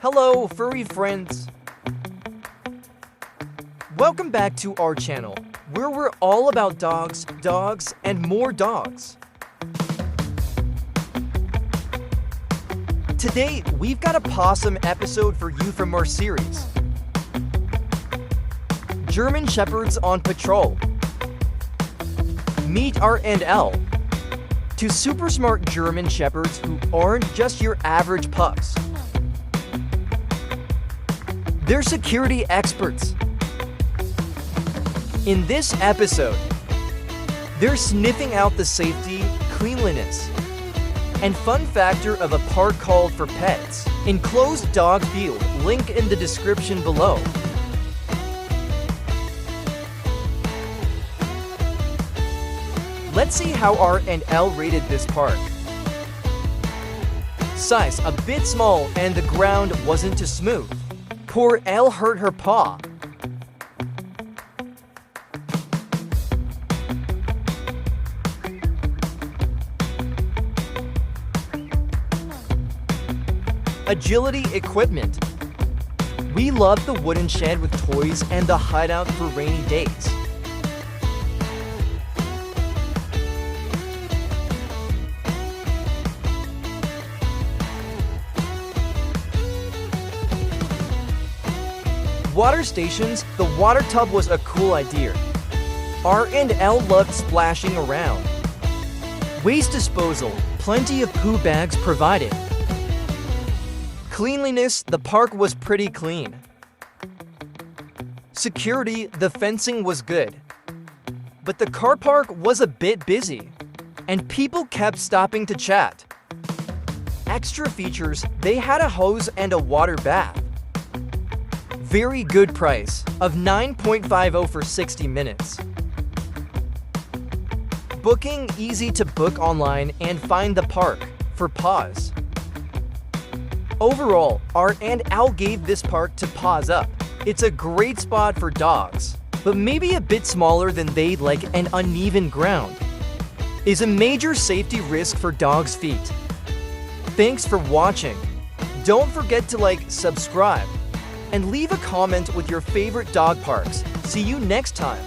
Hello, furry friends! Welcome back to our channel, where we're all about dogs, and more dogs. Today, we've got a paw-some episode for you from our series. German Shepherds on Patrol. Meet R&L. Two super smart German Shepherds who aren't just your average pups. They're security experts. In this episode, they're sniffing out the safety, cleanliness, and fun factor of a park called for pets. Enclosed dog field, link in the description below. Let's see how R&L rated this park. Size a bit small and the ground wasn't too smooth. Poor Elle hurt her paw. Agility equipment. We love the wooden shed with toys and the hideout for rainy days. Water stations, the water tub was a cool idea. R&L loved splashing around. Waste disposal, plenty of poo bags provided. Cleanliness, the park was pretty clean. Security, the fencing was good. But the car park was a bit busy, and people kept stopping to chat. Extra features, they had a hose and a water bath. Very good price of $9.50 for 60 minutes. Booking easy to book online and find the park for paws. Overall, R&L gave this park to paws up. It's a great spot for dogs, but maybe a bit smaller than they'd like, and uneven ground is a major safety risk for dogs' feet. Thanks for watching. Don't forget to like, subscribe, and leave a comment with your favorite dog parks. See you next time.